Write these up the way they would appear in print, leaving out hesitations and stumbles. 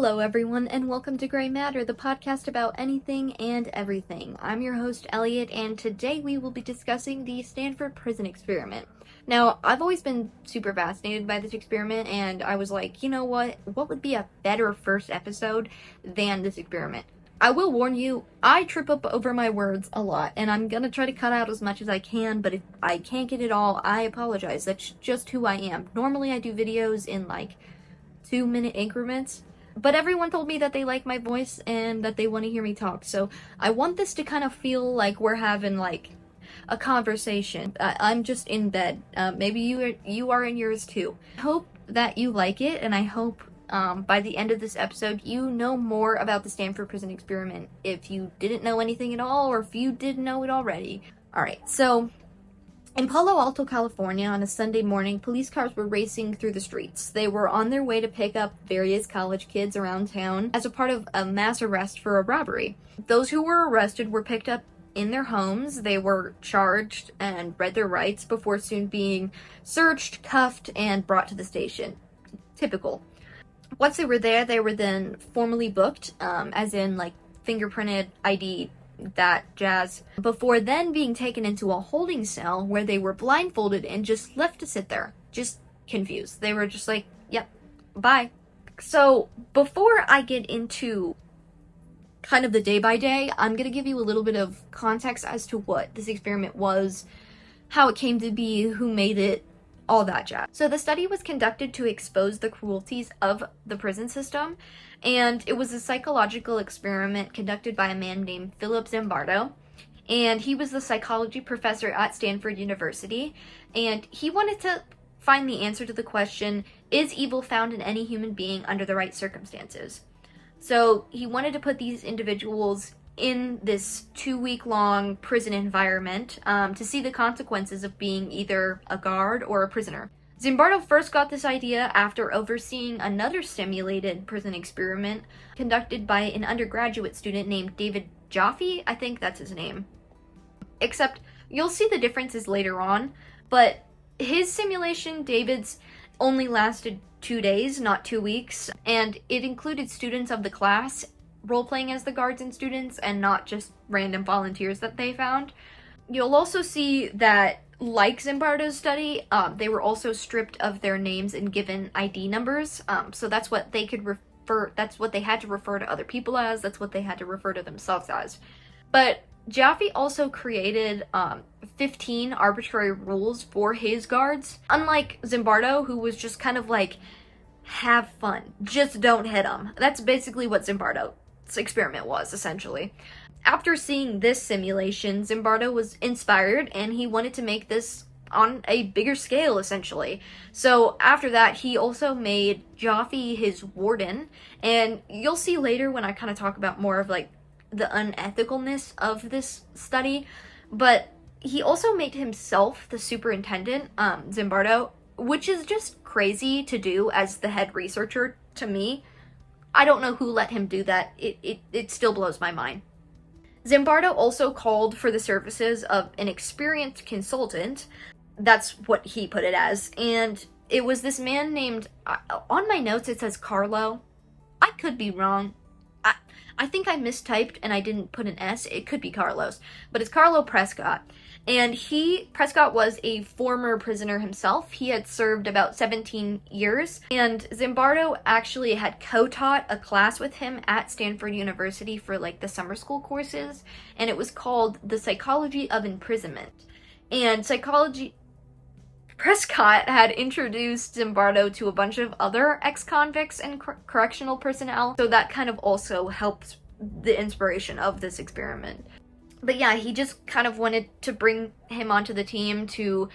Hello everyone, and welcome to Grey Matter, the podcast about anything and everything. I'm your host, Elliot, and today we will be discussing the Stanford prison experiment. Now, I've always been super fascinated by this experiment, and I was like, you know what would be a better first episode than this experiment? I will warn you, I trip up over my words a lot, and I'm gonna try to cut out as much as I can, but if I can't get it all, I apologize. That's just who I am. Normally I do videos in like 2-minute increments, but everyone told me that they like my voice and that they want to hear me talk, so I want this to kind of feel like we're having like a conversation. I'm just in bed. Maybe you are in yours too. I hope that you like it, and I hope by the end of this episode you know more about the Stanford prison experiment if you didn't know anything at all, or if you did know it already. Alright, so in Palo Alto, California, on a Sunday morning, police cars were racing through the streets. They were on their way to pick up various college kids around town as a part of a mass arrest for a robbery. Those who were arrested were picked up in their homes. They were charged and read their rights before soon being searched, cuffed, and brought to the station. Typical. Once they were there, they were then formally booked, as in like fingerprinted, ID, that jazz, before then being taken into a holding cell where they were blindfolded and just left to sit there, just confused. They were just like, yep, bye. So before I get into kind of the day by day, I'm gonna give you a little bit of context as to what this experiment was, how it came to be, who made it, all that jazz. So the study was conducted to expose the cruelties of the prison system, and it was a psychological experiment conducted by a man named Philip Zimbardo, and he was the psychology professor at Stanford University, and he wanted to find the answer to the question, is evil found in any human being under the right circumstances? So he wanted to put these individuals in this 2-week-long prison environment to see the consequences of being either a guard or a prisoner. Zimbardo first got this idea after overseeing another simulated prison experiment conducted by an undergraduate student named David Jaffe. I think that's his name. Except you'll see the differences later on, but his simulation, David's, only lasted 2 days, not 2 weeks, and it included students of the class role-playing as the guards and students, and not just random volunteers that they found. You'll also see that, like Zimbardo's study, they were also stripped of their names and given ID numbers, so that's what they could that's what they had to refer to other people as, that's what they had to refer to themselves as. But Jaffe also created 15 arbitrary rules for his guards. Unlike Zimbardo, who was just kind of like, have fun, just don't hit them. That's basically what Zimbardo's experiment was, essentially. After seeing this simulation, Zimbardo was inspired and he wanted to make this on a bigger scale, essentially. So after that, he also made Jaffe his warden, and you'll see later when I kind of talk about more of like the unethicalness of this study, but he also made himself the superintendent, Zimbardo, which is just crazy to do as the head researcher to me. I don't know who let him do that. It still blows my mind. Zimbardo also called for the services of an experienced consultant. That's what he put it as. And it was this man named, on my notes it says Carlo. I could be wrong. I think I mistyped and I didn't put an S. It could be Carlos. But it's Carlo Prescott. And Prescott was a former prisoner himself. He had served about 17 years, and Zimbardo actually had co-taught a class with him at Stanford University for like the summer school courses, and it was called The Psychology of Imprisonment. And Prescott had introduced Zimbardo to a bunch of other ex-convicts and correctional personnel, so that kind of also helped the inspiration of this experiment. But yeah, he just kind of wanted to bring him onto the team to,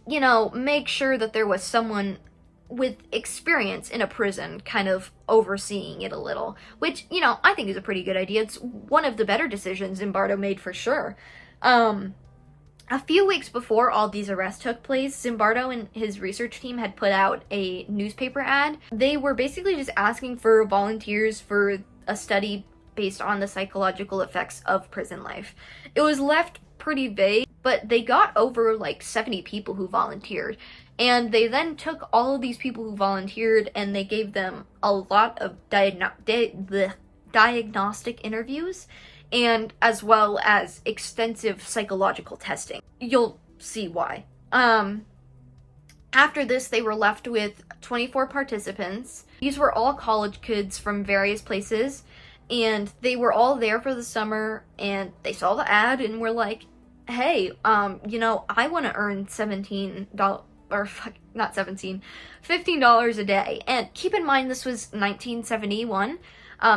you know, make sure that there was someone with experience in a prison kind of overseeing it a little. Which, you know, I think is a pretty good idea. It's one of the better decisions Zimbardo made for sure. A few weeks before all these arrests took place, Zimbardo and his research team had put out a newspaper ad. They were basically just asking for volunteers for a study based on the psychological effects of prison life. It was left pretty vague, but they got over like 70 people who volunteered. And they then took all of these people who volunteered and they gave them a lot of diagnostic interviews, and as well as extensive psychological testing. You'll see why. After this, they were left with 24 participants. These were all college kids from various places, and they were all there for the summer, and they saw the ad and were like, hey, I want to earn $15 a day. And keep in mind, this was 1971,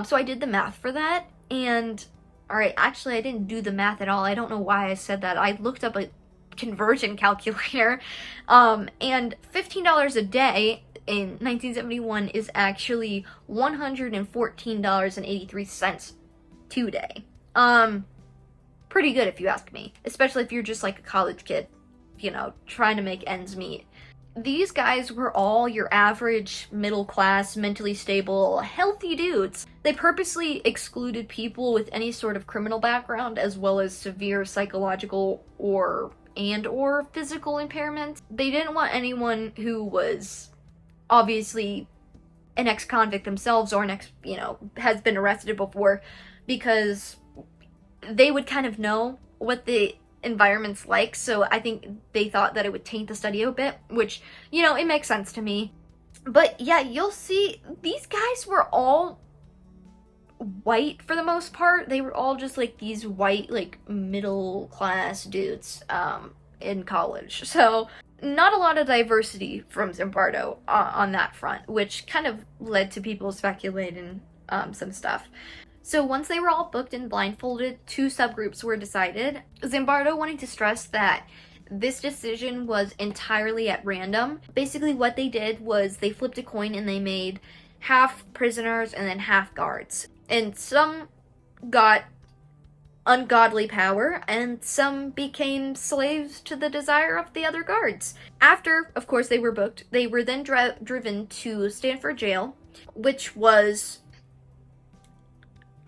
so I did the math for that, and, alright, actually, I didn't do the math at all. I don't know why I said that. I looked up a conversion calculator, and $15 a day in 1971 is actually $114.83 today. Pretty good if you ask me, especially if you're just like a college kid, trying to make ends meet. These guys were all your average, middle-class, mentally stable, healthy dudes. They purposely excluded people with any sort of criminal background, as well as severe psychological or physical impairments. They didn't want anyone who was obviously an ex-convict themselves or has been arrested before, because they would kind of know what the environment's like, so I think they thought that it would taint the study a bit, which, it makes sense to me. But yeah, you'll see, these guys were all white for the most part. They were all just like these white, like, middle class dudes in college, so not a lot of diversity from Zimbardo on that front, which kind of led to people speculating some stuff. So once they were all booked and blindfolded, 2 subgroups were decided. Zimbardo wanting to stress that this decision was entirely at random. Basically what they did was they flipped a coin and they made half prisoners and then half guards. And some got ungodly power, and some became slaves to the desire of the other guards. After, of course, they were booked, they were then driven to Stanford jail, which was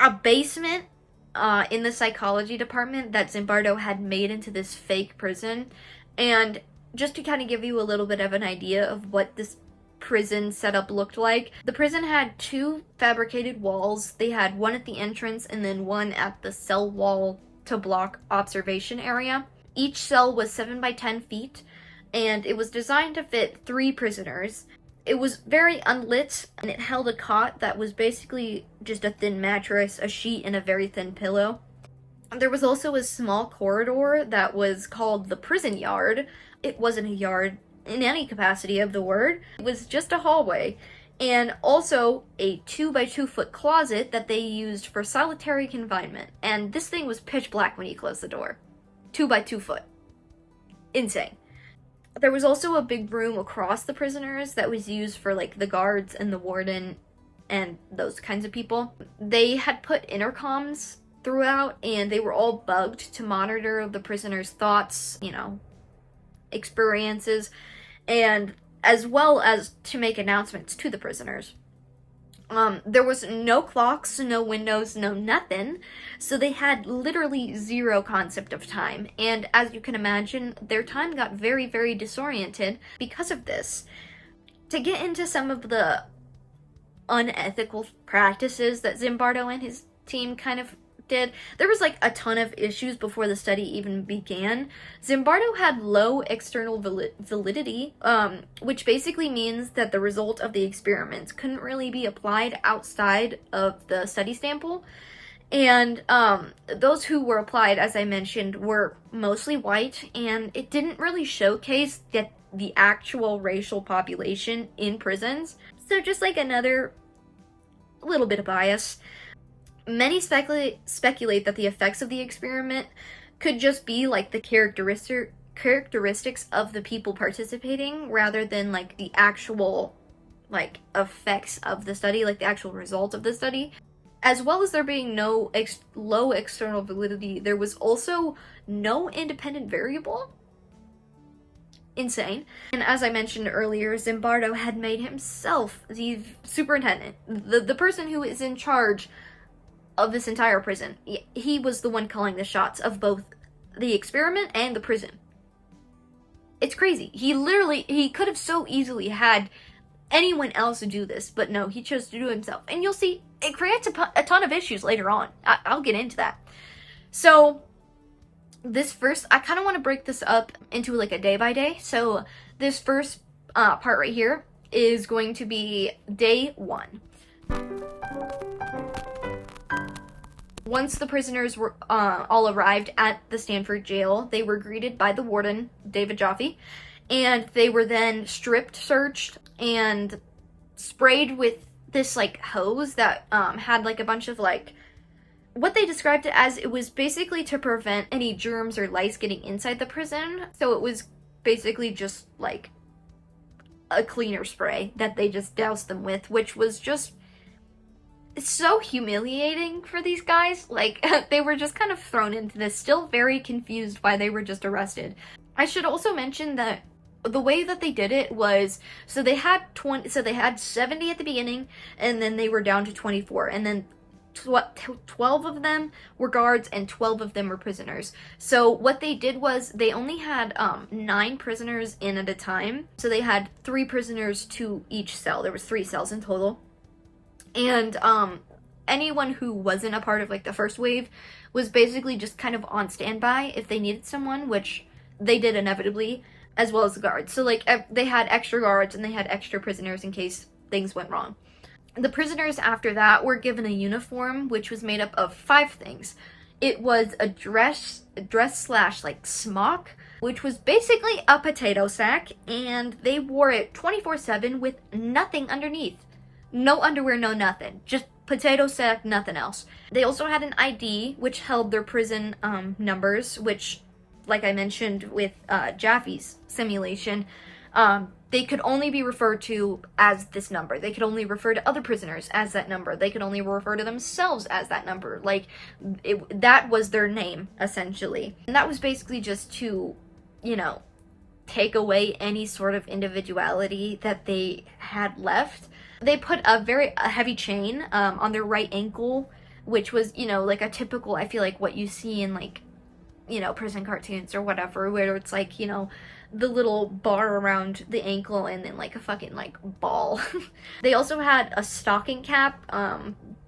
a basement in the psychology department that Zimbardo had made into this fake prison. And just to kind of give you a little bit of an idea of what this prison setup looked like, the prison had 2 fabricated walls. They had one at the entrance and then one at the cell wall to block observation area. Each cell was 7 by 10 feet, and it was designed to fit 3 prisoners. It was very unlit, and it held a cot that was basically just a thin mattress, a sheet, and a very thin pillow. There was also a small corridor that was called the prison yard. It wasn't a yard in any capacity of the word. It was just a hallway. And also a 2 by 2 foot closet that they used for solitary confinement. And this thing was pitch black when you closed the door. 2 by 2 foot. Insane. There was also a big room across the prisoners that was used for, like, the guards and the warden and those kinds of people. They had put intercoms throughout, and they were all bugged to monitor the prisoners' thoughts, experiences, and as well as to make announcements to the prisoners. There was no clocks, no windows, no nothing, so they had literally 0 concept of time, and as you can imagine, their time got very, very disoriented because of this. To get into some of the unethical practices that Zimbardo and his team kind of did, there was like a ton of issues before the study even began. Zimbardo had low external validity, which basically means that the result of the experiments couldn't really be applied outside of the study sample. And those who were applied, as I mentioned, were mostly white, and it didn't really showcase that the actual racial population in prisons. So just like another little bit of bias. Many speculate that the effects of the experiment could just be like the characteristics of the people participating, rather than like the actual like effects of the study, like the actual result of the study. As well as there being no low external validity, there was also no independent variable. Insane. And as I mentioned earlier, Zimbardo had made himself the superintendent, the person who is in charge of this entire prison. He was the one calling the shots of both the experiment and the prison. It's crazy. He could have so easily had anyone else do this, but no, he chose to do it himself. And you'll see, it creates a ton of issues later on. I'll get into that. So, this first, I kind of want to break this up into like a day by day. So, this first part right here is going to be day 1. Once the prisoners were all arrived at the Stanford jail, they were greeted by the warden, David Jaffe, and they were then stripped, searched, and sprayed with this like hose that had like a bunch of like, what they described it as, it was basically to prevent any germs or lice getting inside the prison. So it was basically just like a cleaner spray that they just doused them with, which was just so humiliating for these guys. Like, they were just kind of thrown into this, still very confused why they were just arrested. I should also mention that the way that they did it was, so they had 70 at the beginning, and then they were down to 24, and then 12 of them were guards and 12 of them were prisoners. So what they did was they only had 9 prisoners in at a time. So they had 3 prisoners to each cell. There was 3 cells in total. And anyone who wasn't a part of like the first wave was basically just kind of on standby if they needed someone, which they did inevitably, as well as the guards. So like they had extra guards and they had extra prisoners in case things went wrong. The prisoners after that were given a uniform, which was made up of 5 things. It was a dress slash like smock, which was basically a potato sack, and they wore it 24/7 with nothing underneath. No underwear, no nothing. Just potato sack, nothing else. They also had an ID, which held their prison numbers, which, like I mentioned with Jaffe's simulation, they could only be referred to as this number. They could only refer to other prisoners as that number. They could only refer to themselves as that number. Like, that was their name, essentially. And that was basically just to, you know, take away any sort of individuality that they had left. They put a very heavy chain on their right ankle, which was, you know, like a typical, I feel like what you see in, like, you know, prison cartoons or whatever, where it's like, you know, the little bar around the ankle and then like a fucking like ball. They also had a stocking cap,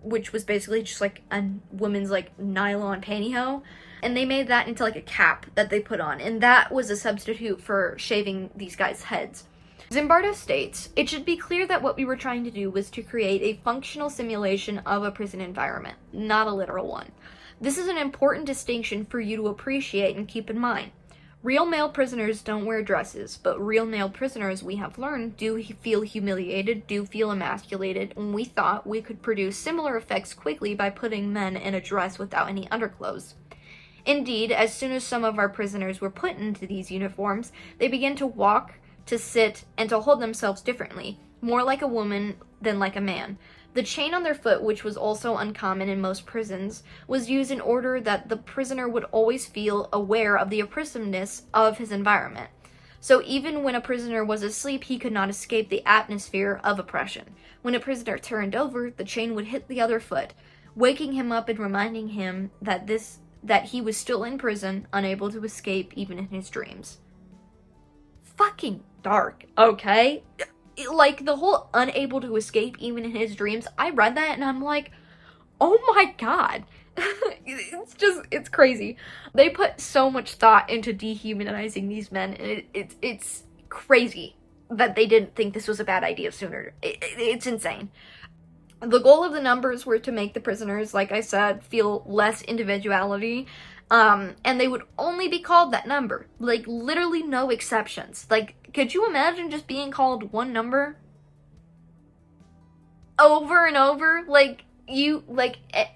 which was basically just like a woman's like nylon pantyhose, and they made that into like a cap that they put on, and that was a substitute for shaving these guys' heads. Zimbardo states, "It should be clear that what we were trying to do was to create a functional simulation of a prison environment, not a literal one. This is an important distinction for you to appreciate and keep in mind. Real male prisoners don't wear dresses, but real male prisoners, we have learned, do feel humiliated, do feel emasculated, and we thought we could produce similar effects quickly by putting men in a dress without any underclothes. Indeed, as soon as some of our prisoners were put into these uniforms, they began to walk, to sit, and to hold themselves differently, more like a woman than like a man. The chain on their foot, which was also uncommon in most prisons, was used in order that the prisoner would always feel aware of the oppressiveness of his environment. So even when a prisoner was asleep, he could not escape the atmosphere of oppression. When a prisoner turned over, the chain would hit the other foot, waking him up and reminding him that he was still in prison, unable to escape even in his dreams." Fucking dark, okay? Like, the whole unable to escape even in his dreams, I read that and I'm like, oh my god. It's crazy. They put so much thought into dehumanizing these men, and it's crazy that they didn't think this was a bad idea sooner. It's insane. The goal of the numbers were to make the prisoners, like I said, feel less individuality, and they would only be called that number. Like, literally no exceptions. Like, could you imagine just being called one number over and over?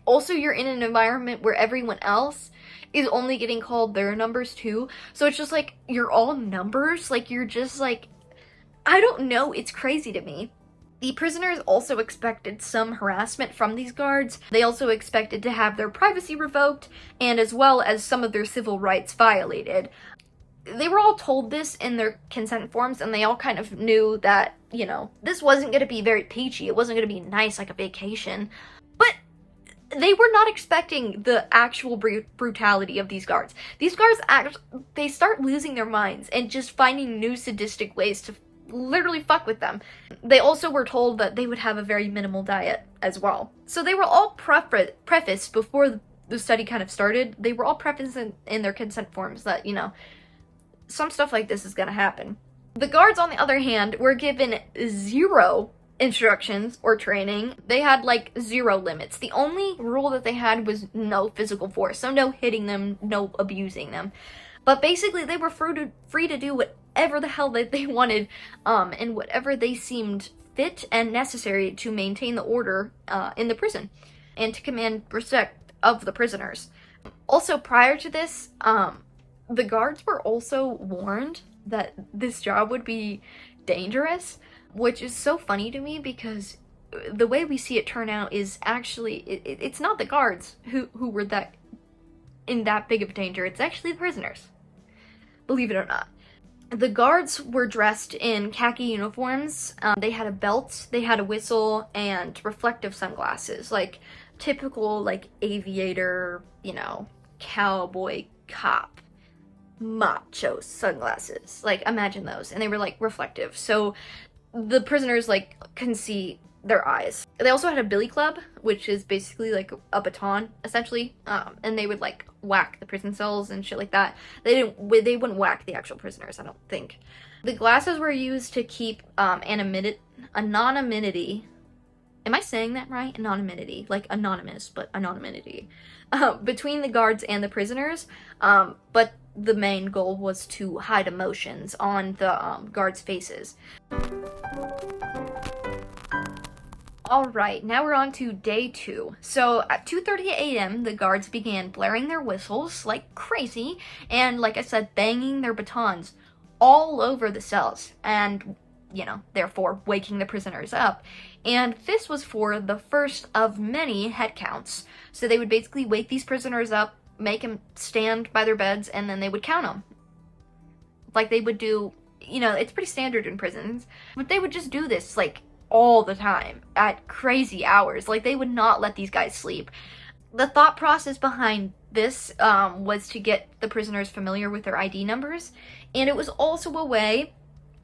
Also you're in an environment where everyone else is only getting called their numbers too. So it's just like, you're all numbers. Like, you're just like, I don't know, it's crazy to me. The prisoners also expected some harassment from these guards. They also expected to have their privacy revoked, and as well as some of their civil rights violated. They were all told this in their consent forms, and they all kind of knew that, you know, this wasn't going to be very peachy. It wasn't going to be nice like a vacation. But they were not expecting the actual brutality of these guards. These guards, they start losing their minds and just finding new sadistic ways to literally fuck with them. They also were told that they would have a very minimal diet as well. So they were all prefaced before the study kind of started. They were all prefaced in their consent forms that, you know, some stuff like this is gonna happen. The guards, on the other hand, were given zero instructions or training. They had like zero limits. The only rule that they had was no physical force, so no hitting them, no abusing them. But basically they were free to do whatever the hell that they wanted, and whatever they seemed fit and necessary to maintain the order in the prison and to command respect of the prisoners. Also, prior to this, the guards were also warned that this job would be dangerous, which is so funny to me because the way we see it turn out is actually, it's not the guards who were in that big of danger, it's actually the prisoners. Believe it or not. The guards were dressed in khaki uniforms, they had a belt, they had a whistle, and reflective sunglasses, like typical like aviator, you know, cowboy cop macho sunglasses. Like, imagine those. And they were like reflective, so the prisoners like couldn't see their eyes. They also had a billy club, which is basically like a baton essentially, and they would like whack the prison cells and shit like that. They wouldn't whack the actual prisoners, I don't think. The glasses were used to keep anonymity. Am I saying that right? Anonymity, like anonymous, but anonymity between the guards and the prisoners. But the main goal was to hide emotions on the guards' faces. Alright, now we're on to day 2. So at 2:30 a.m. the guards began blaring their whistles like crazy and, like I said, banging their batons all over the cells and, you know, therefore waking the prisoners up. And this was for the first of many head counts. So they would basically wake these prisoners up, make them stand by their beds, and then they would count them. Like they would do, you know, it's pretty standard in prisons, but they would just do this like all the time at crazy hours. Like they would not let these guys sleep. The thought process behind this was to get the prisoners familiar with their ID numbers, and it was also a way,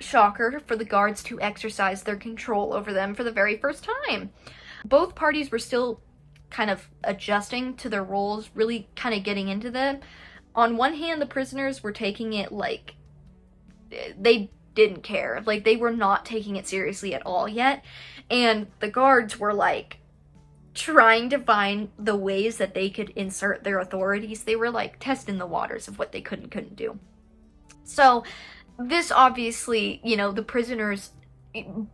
shocker, for the guards to exercise their control over them for the very first time. Both parties were still kind of adjusting to their roles, really kind of getting into them. On one hand, the prisoners were taking it like they didn't care. Like, they were not taking it seriously at all yet. And the guards were like trying to find the ways that they could insert their authorities. They were like testing the waters of what they could and couldn't do. So this obviously, you know, the prisoners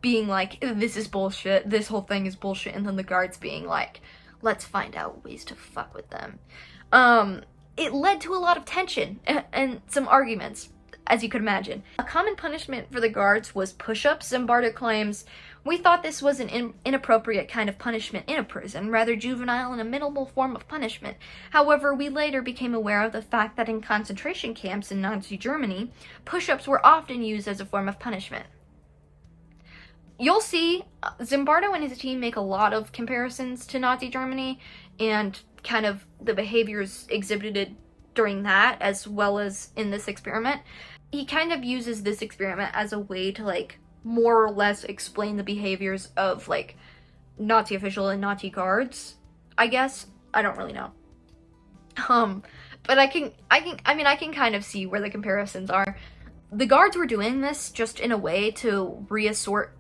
being like, this is bullshit, this whole thing is bullshit, and then the guards being like, let's find out ways to fuck with them. It led to a lot of tension and some arguments, as you could imagine. A common punishment for the guards was push-ups. Zimbardo claims, "We thought this was an inappropriate kind of punishment in a prison, rather juvenile and a minimal form of punishment. However, we later became aware of the fact that in concentration camps in Nazi Germany, push-ups were often used as a form of punishment." You'll see Zimbardo and his team make a lot of comparisons to Nazi Germany and kind of the behaviors exhibited during that as well as in this experiment. He kind of uses this experiment as a way to like more or less explain the behaviors of like Nazi official and Nazi guards, I guess. I don't really know. But I can kind of see where the comparisons are. The guards were doing this just in a way to reassert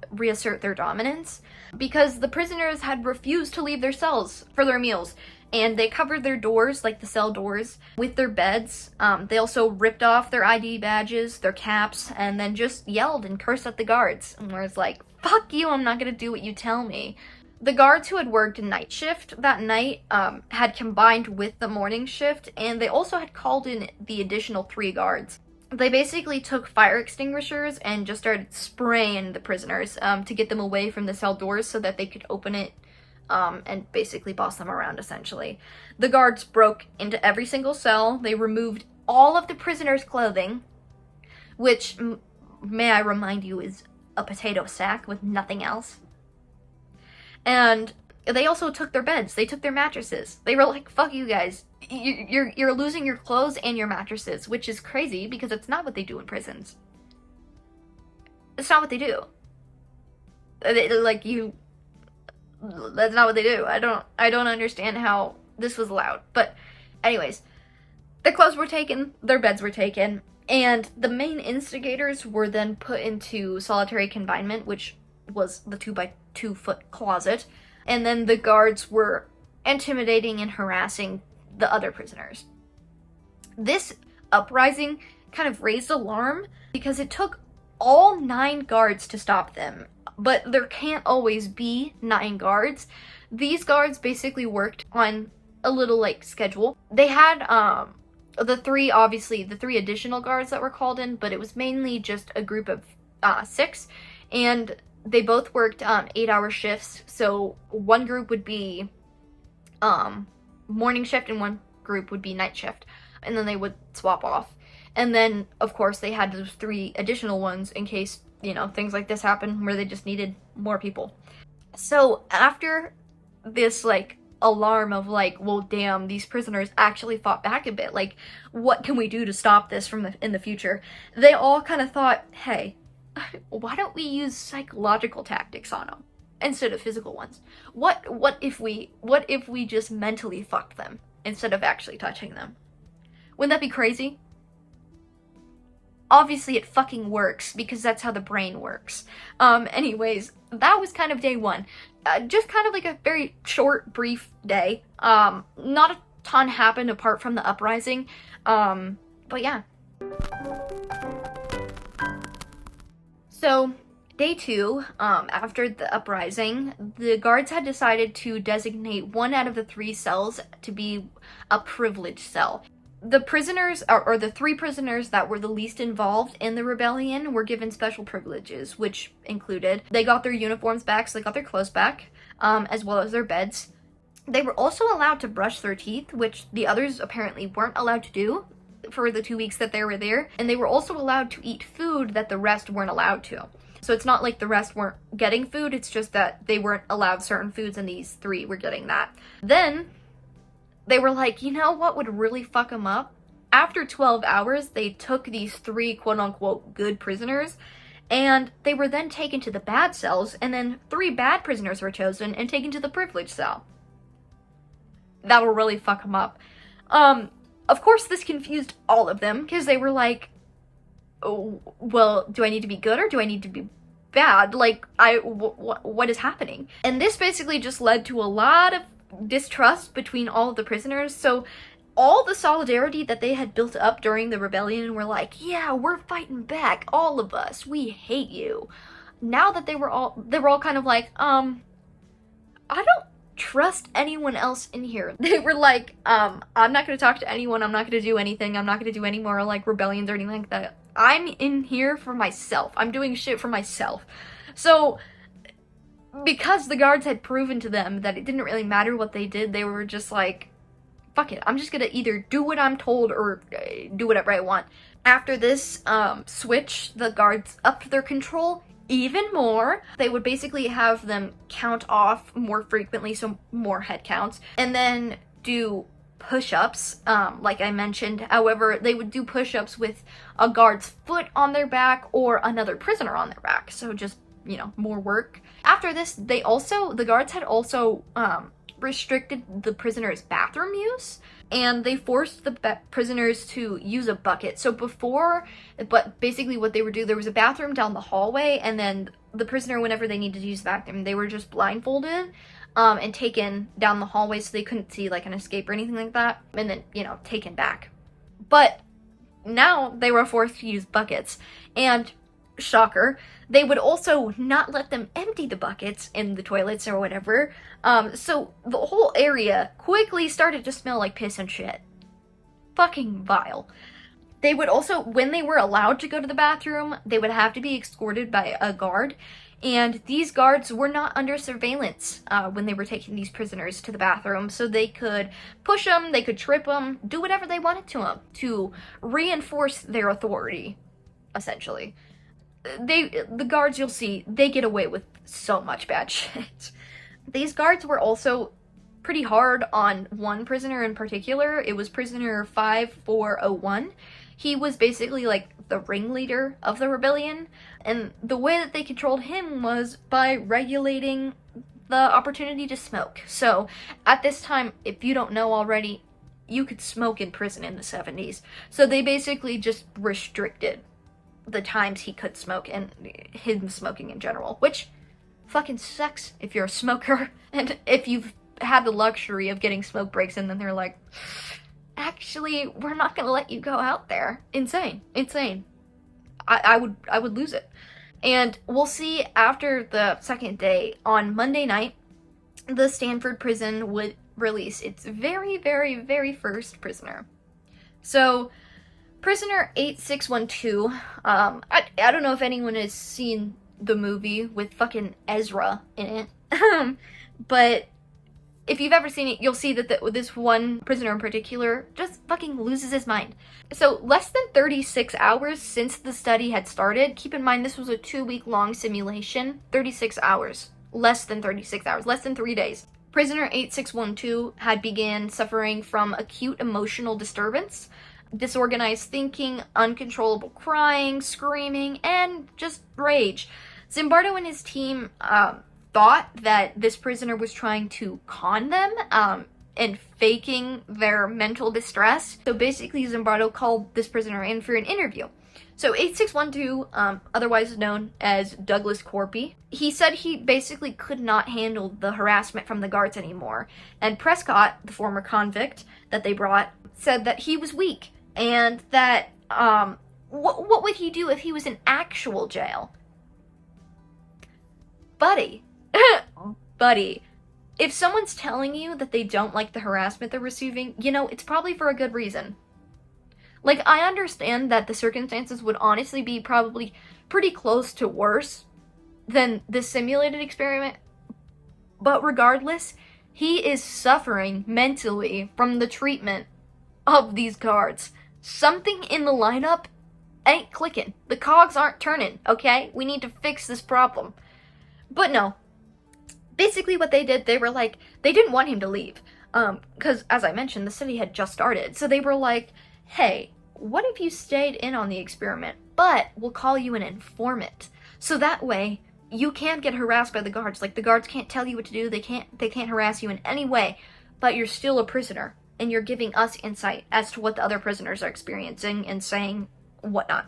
their dominance, because the prisoners had refused to leave their cells for their meals, and they covered their doors, like the cell doors, with their beds. They also ripped off their ID badges, their caps, and then just yelled and cursed at the guards, and was like, fuck you, I'm not gonna do what you tell me. The guards who had worked a night shift that night had combined with the morning shift, and they also had called in the additional 3 guards. They basically took fire extinguishers and just started spraying the prisoners to get them away from the cell doors so that they could open it and basically boss them around, essentially. The guards broke into every single cell. They removed all of the prisoners' clothing, which, may I remind you, is a potato sack with nothing else. And They also took their beds. They took their mattresses. They were like, fuck you guys. You're losing your clothes and your mattresses, which is crazy because it's not what they do in prisons. It's not what they do. That's not what they do. I don't understand how this was allowed. But anyways, their clothes were taken, their beds were taken, and the main instigators were then put into solitary confinement, which was the 2-by-2 foot closet. And then the guards were intimidating and harassing the other prisoners. This uprising kind of raised alarm because it took all 9 guards to stop them. But there can't always be 9 guards. These guards basically worked on a little, like, schedule. They had, the 3 additional guards that were called in, but it was mainly just a group of 6. And they both worked 8-hour shifts. So one group would be morning shift and one group would be night shift. And then they would swap off. And then, of course, they had those 3 additional ones in case, you know, things like this happen where they just needed more people. So after this, like, alarm of, like, well, damn, these prisoners actually fought back a bit. Like, what can we do to stop this in the future? They all kind of thought, hey, why don't we use psychological tactics on them instead of physical ones? What if we just mentally fucked them instead of actually touching them? Wouldn't that be crazy? Obviously it fucking works because that's how the brain works. Anyways, that was kind of day 1. Just kind of like a very short, brief day. Not a ton happened apart from the uprising. But yeah. So, day 2, after the uprising, the guards had decided to designate 1 out of the 3 cells to be a privileged cell. The prisoners, or the 3 prisoners that were the least involved in the rebellion, were given special privileges, which included they got their uniforms back, so they got their clothes back, as well as their beds. They were also allowed to brush their teeth, which the others apparently weren't allowed to do for the 2 weeks that they were there, and they were also allowed to eat food that the rest weren't allowed to. So it's not like the rest weren't getting food, it's just that they weren't allowed certain foods and these 3 were getting that. Then they were like, you know what would really fuck them up? After 12 hours, they took these 3 quote-unquote good prisoners, and they were then taken to the bad cells, and then 3 bad prisoners were chosen and taken to the privileged cell. That'll really fuck them up. Of course, this confused all of them, because they were like, oh, well, do I need to be good or do I need to be bad? Like, what is happening? And this basically just led to a lot of distrust between all of the prisoners. So all the solidarity that they had built up during the rebellion were like, yeah, we're fighting back, all of us, we hate you. Now that they were all kind of like, I don't trust anyone else in here. They were like, I'm not gonna talk to anyone, I'm not gonna do anything, I'm not gonna do any more like rebellions or anything like that. I'm in here for myself. I'm doing shit for myself. So because the guards had proven to them that it didn't really matter what they did, they were just like, fuck it, I'm just gonna either do what I'm told or do whatever I want. After this switch, the guards upped their control even more. They would basically have them count off more frequently, so more head counts, and then do push-ups, like I mentioned. However, they would do push-ups with a guard's foot on their back or another prisoner on their back, so just, you know, more work. After this, the guards had also restricted the prisoners' bathroom use, and they forced the prisoners to use a bucket. So but basically what they would do, there was a bathroom down the hallway, and then the prisoner, whenever they needed to use the bathroom, they were just blindfolded and taken down the hallway so they couldn't see like an escape or anything like that, and then, you know, taken back. But now they were forced to use buckets, and shocker, they would also not let them empty the buckets in the toilets or whatever. So the whole area quickly started to smell like piss and shit. Fucking vile. They would also, when they were allowed to go to the bathroom, they would have to be escorted by a guard. And these guards were not under surveillance when they were taking these prisoners to the bathroom. So they could push them, they could trip them, do whatever they wanted to them to reinforce their authority, essentially. The guards, you'll see, they get away with so much bad shit. These guards were also pretty hard on one prisoner in particular. It was prisoner 5401. He was basically like the ringleader of the rebellion, and the way that they controlled him was by regulating the opportunity to smoke. So at this time, if you don't know already, you could smoke in prison in the 70s. So they basically just restricted the times he could smoke and him smoking in general, which fucking sucks if you're a smoker and if you've had the luxury of getting smoke breaks and then they're like, actually, we're not gonna let you go out there. Insane. I would lose it. And we'll see after the second day, on Monday night, the Stanford prison would release its very, very, very first prisoner. So, prisoner 8612, I don't know if anyone has seen the movie with fucking Ezra in it, but if you've ever seen it, you'll see that this one prisoner in particular just fucking loses his mind. So less than 36 hours since the study had started, keep in mind this was a 2-week-long simulation, 36 hours, less than 36 hours, less than 3 days. Prisoner 8612 had began suffering from acute emotional disturbance, disorganized thinking, uncontrollable crying, screaming, and just rage. Zimbardo and his team thought that this prisoner was trying to con them and faking their mental distress. So basically, Zimbardo called this prisoner in for an interview. So 8612, otherwise known as Douglas Corpy, he said he basically could not handle the harassment from the guards anymore. And Prescott, the former convict that they brought, said that he was weak and that what would he do if he was in actual jail? Buddy, if someone's telling you that they don't like the harassment they're receiving, you know, it's probably for a good reason. Like, I understand that the circumstances would honestly be probably pretty close to worse than this simulated experiment, but regardless, he is suffering mentally from the treatment of these guards. Something in the lineup ain't clicking. The cogs aren't turning, okay? We need to fix this problem. But no. Basically what they did, they were like, they didn't want him to leave. Because, as I mentioned, the study had just started. So they were like, hey, what if you stayed in on the experiment, but we'll call you an informant. So that way, you can't get harassed by the guards. Like, the guards can't tell you what to do, they can't harass you in any way, but you're still a prisoner, and you're giving us insight as to what the other prisoners are experiencing and saying whatnot.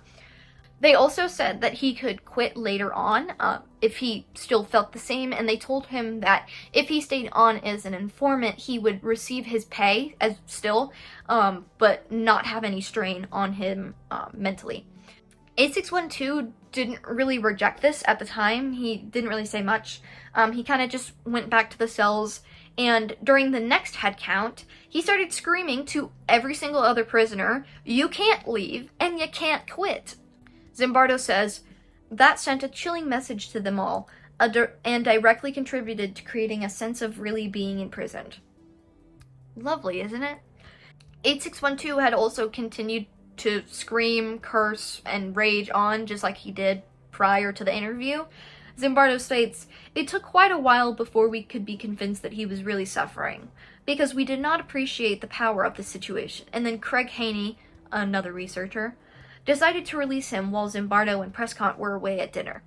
They also said that he could quit later on if he still felt the same, and they told him that if he stayed on as an informant, he would receive his pay as still, but not have any strain on him mentally. 8612 didn't really reject this at the time. He didn't really say much. He kind of just went back to the cells, and during the next head count, he started screaming to every single other prisoner, "You can't leave, and you can't quit." Zimbardo says, that sent a chilling message to them all, and directly contributed to creating a sense of really being imprisoned. Lovely, isn't it? 8612 had also continued to scream, curse, and rage on, just like he did prior to the interview. Zimbardo states, it took quite a while before we could be convinced that he was really suffering, because we did not appreciate the power of the situation. And then Craig Haney, another researcher, decided to release him while Zimbardo and Prescott were away at dinner.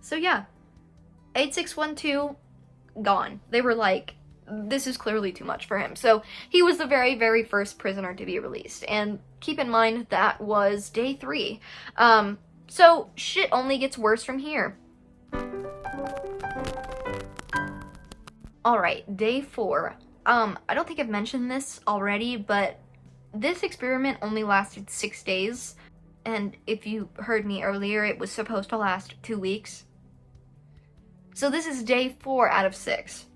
So yeah, 8612, gone. They were like, this is clearly too much for him. So he was the very, very first prisoner to be released. And keep in mind, that was day 3. So shit only gets worse from here. Alright, day 4. I don't think I've mentioned this already, but this experiment only lasted 6 days, and if you heard me earlier, it was supposed to last 2 weeks. So this is day 4 out of 6.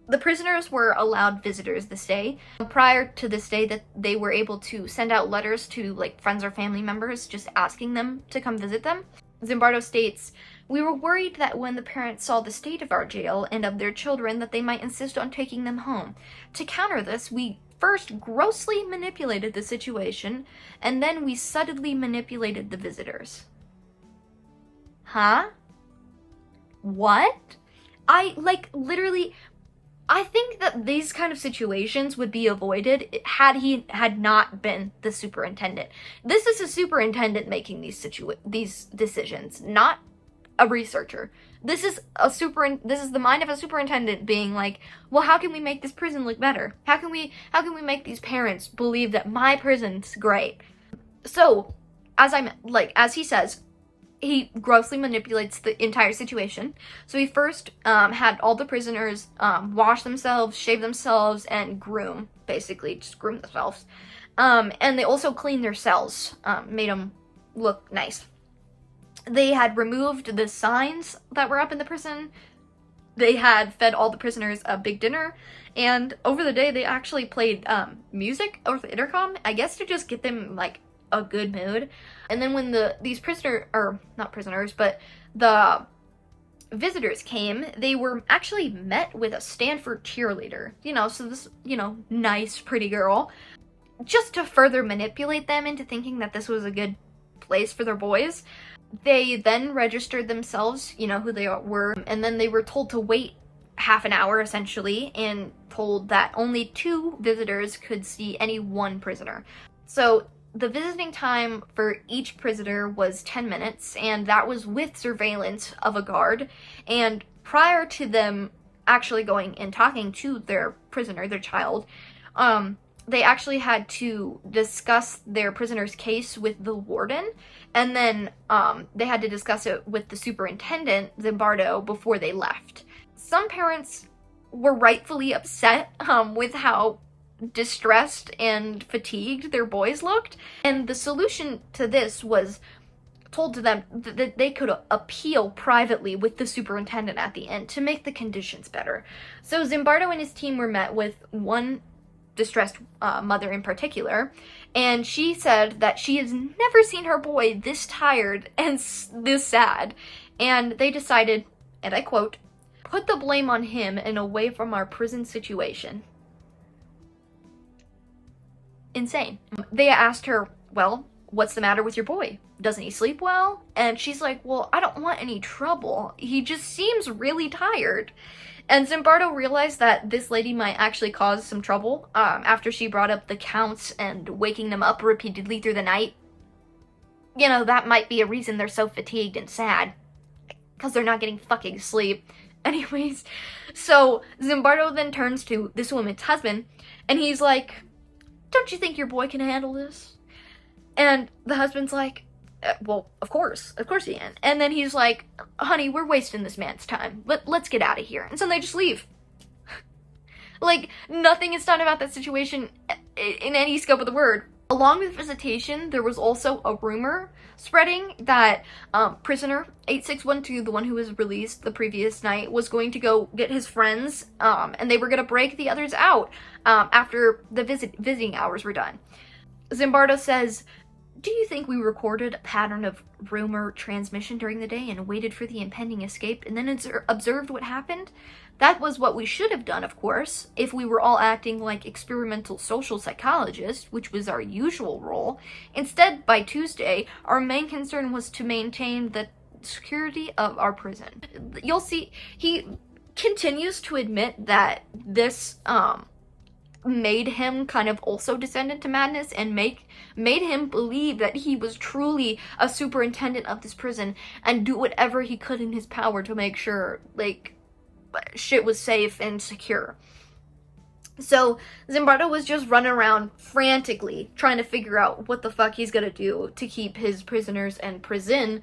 The prisoners were allowed visitors this day. Prior to this day, that they were able to send out letters to like friends or family members just asking them to come visit them. Zimbardo states, we were worried that when the parents saw the state of our jail and of their children that they might insist on taking them home. To counter this, we first grossly manipulated the situation, and then we subtly manipulated the visitors. Huh? What? literally, I think that these kind of situations would be avoided had he had not been the superintendent. This is a superintendent making these decisions, not a researcher. This is the mind of a superintendent being like, well, how can we make this prison look better? How can we make these parents believe that my prison's great? So, as he says, he grossly manipulates the entire situation. So he first had all the prisoners wash themselves, shave themselves, and groom, basically, just groom themselves. And they also cleaned their cells, made them look nice. They had removed the signs that were up in the prison. They had fed all the prisoners a big dinner. And over the day, they actually played music over the intercom, I guess to just get them, like, a good mood. And then when the visitors came, they were actually met with a Stanford cheerleader. So this, nice, pretty girl. Just to further manipulate them into thinking that this was a good place for their boys. They then registered themselves, who they were, and then they were told to wait half an hour, essentially, and told that only 2 visitors could see any one prisoner. So the visiting time for each prisoner was 10 minutes, and that was with surveillance of a guard. And prior to them actually going and talking to their prisoner, their child, they actually had to discuss their prisoner's case with the warden, and then they had to discuss it with the superintendent, Zimbardo, before they left. Some parents were rightfully upset with how distressed and fatigued their boys looked, and the solution to this was told to them that they could appeal privately with the superintendent at the end to make the conditions better. So Zimbardo and his team were met with one distressed mother in particular, and she said that she has never seen her boy this tired and this sad, and they decided, and I quote, "Put the blame on him and away from our prison situation." Insane. They asked her, well, what's the matter with your boy? Doesn't he sleep well? And she's like, well, I don't want any trouble. He just seems really tired. And Zimbardo realized that this lady might actually cause some trouble after she brought up the counts and waking them up repeatedly through the night. That might be a reason they're so fatigued and sad. Because they're not getting fucking sleep. Anyways, so Zimbardo then turns to this woman's husband, and he's like, don't you think your boy can handle this? And the husband's like, well, of course he can. And then he's like, honey, we're wasting this man's time. Let's get out of here. And so they just leave. Like, nothing is done about that situation in any scope of the word. Along with visitation, there was also a rumor spreading that prisoner 8612, the one who was released the previous night, was going to go get his friends, and they were going to break the others out after the visiting hours were done. Zimbardo says, do you think we recorded a pattern of rumor transmission during the day and waited for the impending escape and then observed what happened? That was what we should have done, of course, if we were all acting like experimental social psychologists, which was our usual role. Instead, by Tuesday, our main concern was to maintain the security of our prison. You'll see, he continues to admit that this made him kind of also descend into madness and made him believe that he was truly a superintendent of this prison and do whatever he could in his power to make sure, like, shit was safe and secure. So Zimbardo was just running around frantically trying to figure out what the fuck he's gonna do to keep his prisoners and prison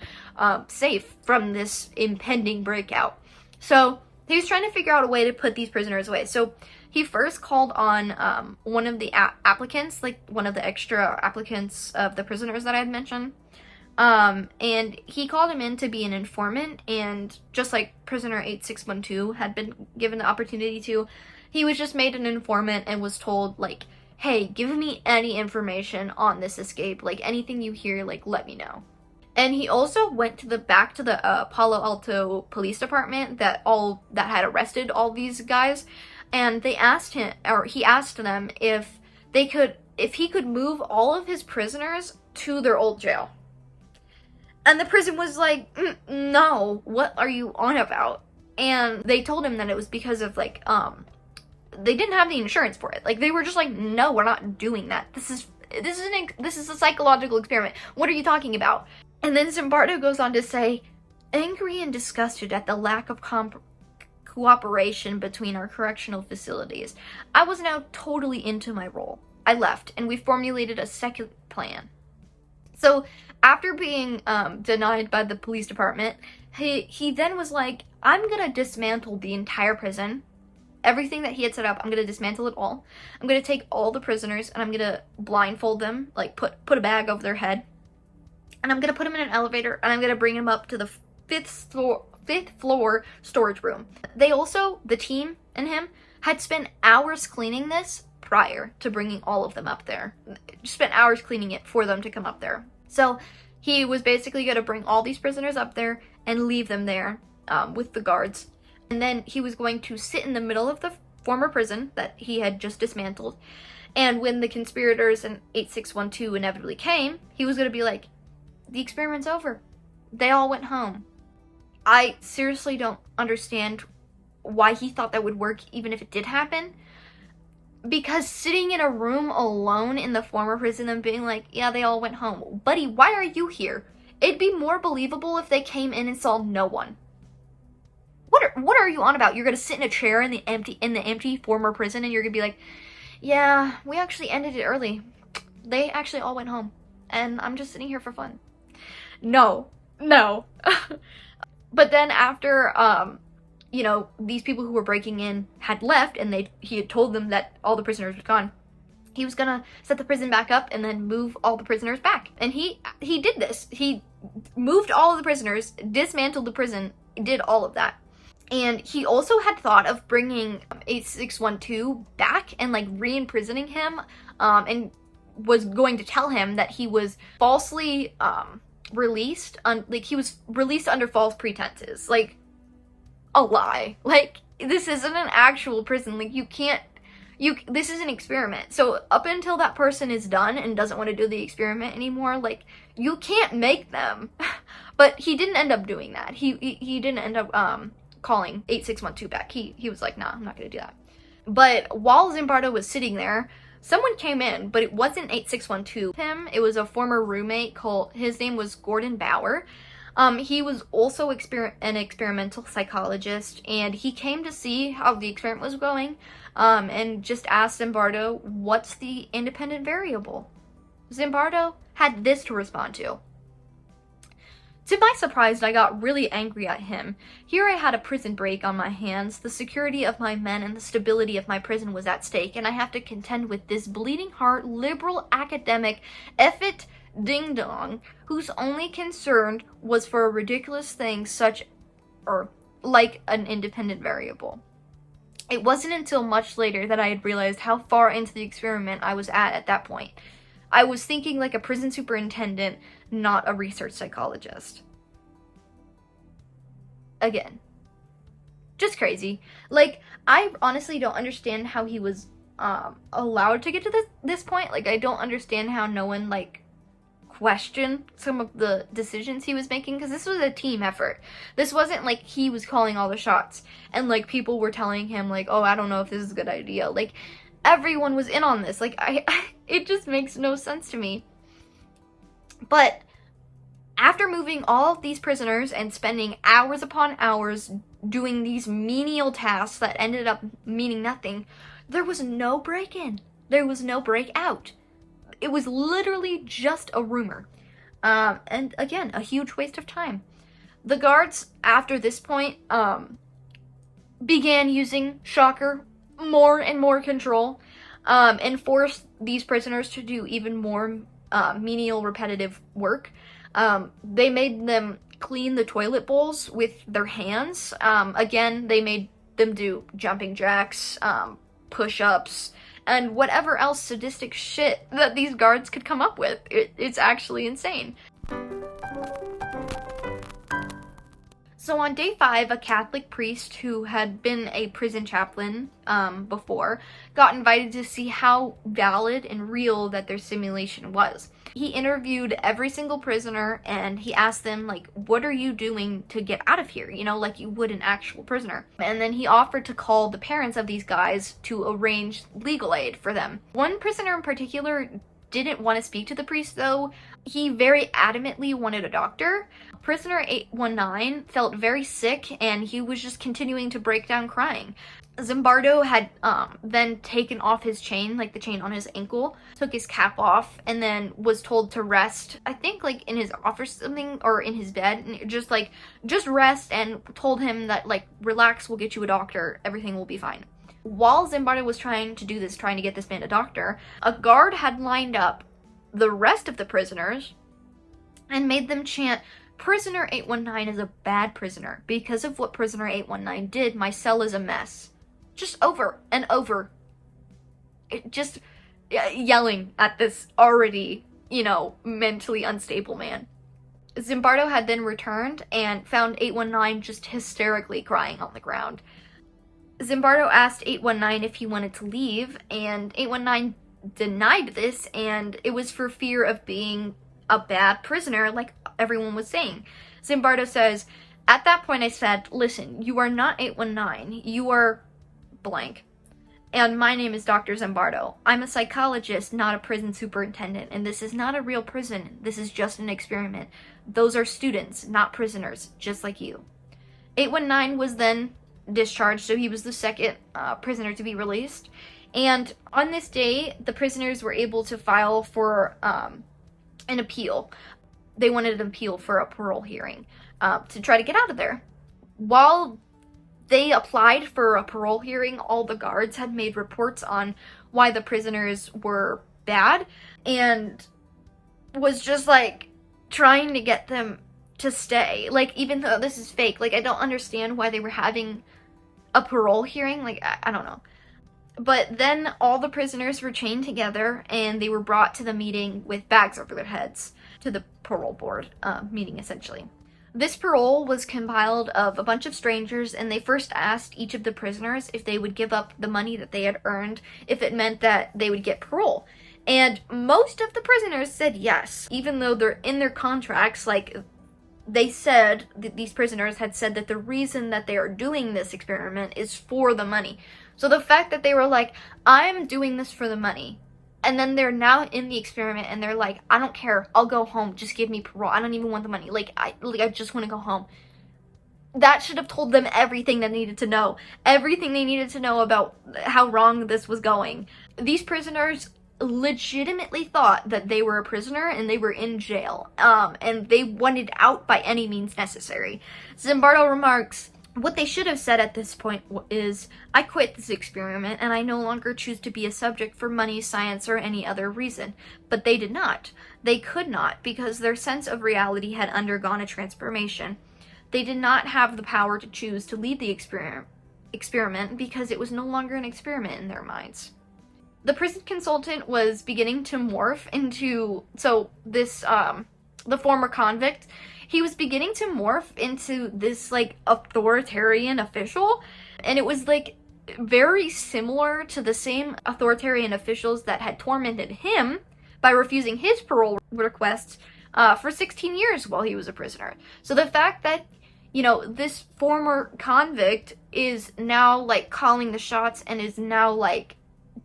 safe from this impending breakout. So he was trying to figure out a way to put these prisoners away. So he first called on one of the applicants, like one of the extra applicants of the prisoners that I had mentioned. And he called him in to be an informant, and just like prisoner 8612 had been given the opportunity to, he was just made an informant and was told, like, hey, give me any information on this escape, like anything you hear, like, let me know. And he also went back to the Palo Alto Police Department that had arrested all these guys, and he asked them if he could move all of his prisoners to their old jail. And the prison was like, no, what are you on about? And they told him that it was because of, like, they didn't have the insurance for it. Like, they were just like, no, we're not doing that. This is a psychological experiment. What are you talking about? And then Zimbardo goes on to say, angry and disgusted at the lack of cooperation between our correctional facilities, I was now totally into my role. I left, and we formulated a second plan. So, after being denied by the police department, he then was like, I'm gonna dismantle the entire prison. Everything that he had set up, I'm gonna dismantle it all. I'm gonna take all the prisoners, and I'm gonna blindfold them, like put a bag over their head. And I'm gonna put them in an elevator, and I'm gonna bring them up to the fifth floor storage room. They also, the team and him, had spent hours cleaning this prior to bringing all of them up there. Spent hours cleaning it for them to come up there. So he was basically going to bring all these prisoners up there and leave them there with the guards. And then he was going to sit in the middle of the former prison that he had just dismantled. And when the conspirators in 8612 inevitably came, he was going to be like, the experiment's over. They all went home. I seriously don't understand why he thought that would work even if it did happen. Because sitting in a room alone in the former prison and being like, yeah, they all went home. Buddy, why are you here? It'd be more believable if they came in and saw no one. What are you on about? You're gonna sit in a chair in the empty former prison and you're gonna be like, yeah, we actually ended it early. They actually all went home. And I'm just sitting here for fun. No. But then after, you know, these people who were breaking in had left and he had told them that all the prisoners were gone, he was gonna set the prison back up and then move all the prisoners back. And he did this. He moved all of the prisoners, dismantled the prison, did all of that. And he also had thought of bringing 8612 back and like re-imprisoning him, and was going to tell him that he was falsely released, like he was released under false pretenses. Like, a lie. Like, this isn't an actual prison. Like, this is an experiment. So up until that person is done and doesn't want to do the experiment anymore, like, you can't make them. But he didn't end up doing that. He didn't end up calling 8612 back. He was like, nah, I'm not gonna do that. But while Zimbardo was sitting there, someone came in, but it wasn't 8612 him. It was a former roommate his name was Gordon Bauer. He was also an experimental psychologist, and he came to see how the experiment was going, and just asked Zimbardo, what's the independent variable? Zimbardo had this to respond to. To my surprise, I got really angry at him. Here I had a prison break on my hands, the security of my men and the stability of my prison was at stake, and I have to contend with this bleeding heart, liberal academic, effete ding-dong, whose only concern was for a ridiculous thing like an independent variable. It wasn't until much later that I had realized how far into the experiment I was at that point. I was thinking like a prison superintendent, not a research psychologist. Again. Just crazy. Like, I honestly don't understand how he was allowed to get to this point. Like, I don't understand how no one, like, questioned some of the decisions he was making, because this was a team effort. This wasn't like he was calling all the shots and like people were telling him like, oh, I don't know if this is a good idea. Like, everyone was in on this. Like, it just makes no sense to me. But after moving all of these prisoners and spending hours upon hours doing these menial tasks that ended up meaning nothing, there was no break-in. There was no break-out. It was literally just a rumor. And again, a huge waste of time. The guards, after this point, began using, shocker, more and more control, and forced these prisoners to do even more menial, repetitive work. They made them clean the toilet bowls with their hands. Again, they made them do jumping jacks, push-ups, and whatever else sadistic shit that these guards could come up with. It's actually insane. So on day 5, a Catholic priest who had been a prison chaplain before got invited to see how valid and real that their simulation was. He interviewed every single prisoner and he asked them, like, what are you doing to get out of here? You know, like you would an actual prisoner. And then he offered to call the parents of these guys to arrange legal aid for them. One prisoner in particular didn't want to speak to the priest, though. He very adamantly wanted a doctor. Prisoner 819 felt very sick and he was just continuing to break down crying. Zimbardo had then taken off his chain, like the chain on his ankle, took his cap off, and then was told to rest, I think like in his office or something, or in his bed, and just rest, and told him that, like, relax, we'll get you a doctor, everything will be fine. While Zimbardo was trying to do this, trying to get this man a doctor, a guard had lined up the rest of the prisoners and made them chant, "Prisoner 819 is a bad prisoner. Because of what prisoner 819 did, my cell is a mess." Just over and over. Just yelling at this already, you know, mentally unstable man. Zimbardo had then returned and found 819 just hysterically crying on the ground. Zimbardo asked 819 if he wanted to leave, and 819 denied this, and it was for fear of being a bad prisoner, like everyone was saying. Zimbardo says, "At that point I said, listen, you are not 819, you are blank. And my name is Dr. Zimbardo. I'm a psychologist, not a prison superintendent, and this is not a real prison. This is just an experiment. Those are students, not prisoners, just like you." 819 was then discharged, so he was the second prisoner to be released. And on this day, the prisoners were able to file for an appeal. They wanted an appeal for a parole hearing to try to get out of there. While they applied for a parole hearing, all the guards had made reports on why the prisoners were bad and was just like trying to get them to stay. Like, even though this is fake, like, I don't understand why they were having a parole hearing. Like, I don't know. But then all the prisoners were chained together and they were brought to the meeting with bags over their heads, to the parole board meeting, essentially. This parole was compiled of a bunch of strangers, and they first asked each of the prisoners if they would give up the money that they had earned if it meant that they would get parole. And most of the prisoners said yes, even though they're in their contracts, like, they said, these prisoners had said that the reason that they are doing this experiment is for the money. So the fact that they were like, I'm doing this for the money, and then they're now in the experiment and they're like, I don't care, I'll go home, just give me parole, I don't even want the money, I just want to go home. That should have told them everything they needed to know. Everything they needed to know about how wrong this was going. These prisoners legitimately thought that they were a prisoner and they were in jail, and they wanted out by any means necessary. Zimbardo remarks, "What they should have said at this point is, I quit this experiment and I no longer choose to be a subject for money, science, or any other reason." But they did not. They could not, because their sense of reality had undergone a transformation. They did not have the power to choose to leave the experiment because it was no longer an experiment in their minds. The prison consultant was beginning to morph into, the former convict, he was beginning to morph into this, like, authoritarian official, and it was, like, very similar to the same authoritarian officials that had tormented him by refusing his parole requests for 16 years while he was a prisoner. So the fact that, you know, this former convict is now, like, calling the shots and is now, like,